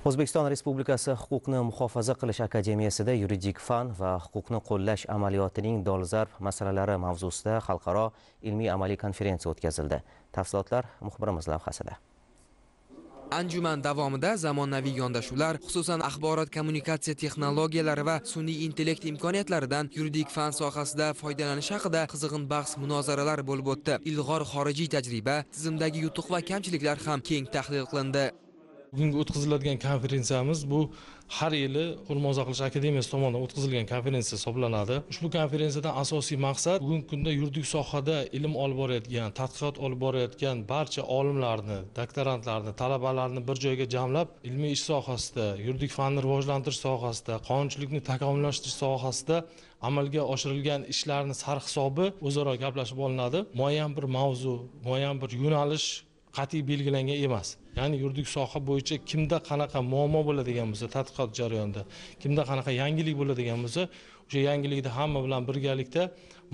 O'zbekiston Respublikasi Huquqni muhofaza qilish akademiyasida yuridik fan va huquqni qo'llash amaliyotining dolzarb masalalari mavzusida xalqaro ilmiy amaliy konferensiya o'tkazildi. Tafsilotlar muxbirimiz lavhasida. Anjuman davomida zamonaviy yondashuvlar, xususan axborot kommunikatsiya texnologiyalari va sun'iy intellekt imkoniyatlaridan yuridik fan sohasida foydalanish haqida qizg'in bahs-munozaralar bo'lib o'tdi. Ilg'or xorijiy tajriba, tizimdagi yutuq va kamchiliklar ham keng tahlil qilindi. Bugungi o'tkaziladigan konferensiyamiz bu har yili Huquqni qilish akademiyasi tomonidan o'tkazilgan konferensiya hisoblanadi. Ushbu konferensiyadan asosiy maqsad bugungi kunda yuridik sohada ilm olib borayotgan, tadqiqot olib borayotgan barcha olimlarni, doktorantlarni, talabalarni bir joyga jamlab, ilmiy ish sohasida, yuridik fanni rivojlantirish sohasida, qonunchilikni takomillashtirish sohasida amalga oshirilgan ishlarni sarhisobi o'zaro gaplashib olinadi. Muayyan bir mavzu, muayyan bir yo'nalish qat'iy belgilangan emas. Ya'ni yuridik soha bo'yicha kimda qanaqa muammo bo'ladigan bo'lsa, tadqiqot jarayonida, kimda qanaqa yangilik bo'ladigan bo'lsa, o'sha yangilikni hamma bilan birgalikda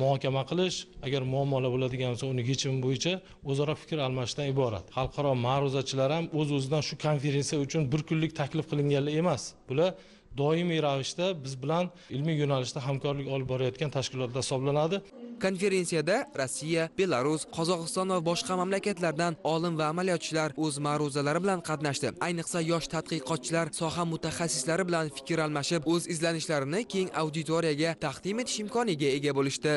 muhokama qilish, agar muammolar bo'ladigan bo'lsa, uni yechimi bo'yicha o'zaro fikr almashishdan iborat. Xalqaro ma'ruzachilar ham o'z-o'zidan shu konferensiya uchun bir kunlik taklif qilinganlar emas. Bular doimiy ravishda biz bilan ilmiy yo'nalishda hamkorlik olib borayotgan tashkilotlar hisoblanadi. Konferensiyada Rossiya, Belarus, Qozog'iston va boshqa mamlakatlardan olim va amaliyotchilar o'z ma'ruzalari bilan qatnashdi. Ayniqsa yosh tadqiqotchilar soha mutaxassislari bilan fikr almashib, o'z izlanishlarini keng auditoriyaga taqdim etish imkoniga ega bo'lishdi.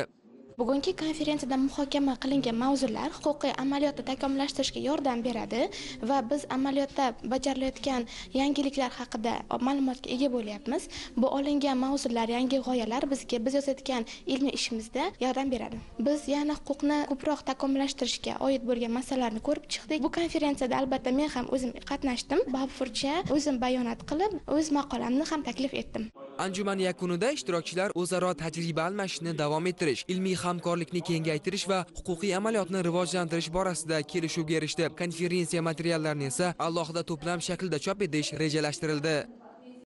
Bugungi konferensiyada muhokama qilingan mavzular huquqiy amaliyotni takomillashtirishga yordam beradi va biz amaliyotda bajarilayotgan yangiliklar haqida ma'lumotga ega bo'lyapmiz. Bu olingan mavzular, yangi g'oyalar bizga biz yozayotgan ilmiy ishimizda yordam beradi. Biz yana huquqni ko'proq takomillashtirishga oid bo'lgan masalalarni ko'rib chiqdik. Bu konferensiyada albatta men ham o'zim qatnashdim. Bafurcha o'zim bayonot qilib, o'z maqolamni ham taklif etdim. Anjuman yakunida ishtirokchilar o'zaro tajriba almashishni davom ettirish, ilmiy hamkorlikni kengaytirish va huquqiy amaliyotni rivojlantirish borasida kelishuvga erishdi. Konferensiya materiallarini esa alohida to'plam shaklda chop etish rejalashtirildi.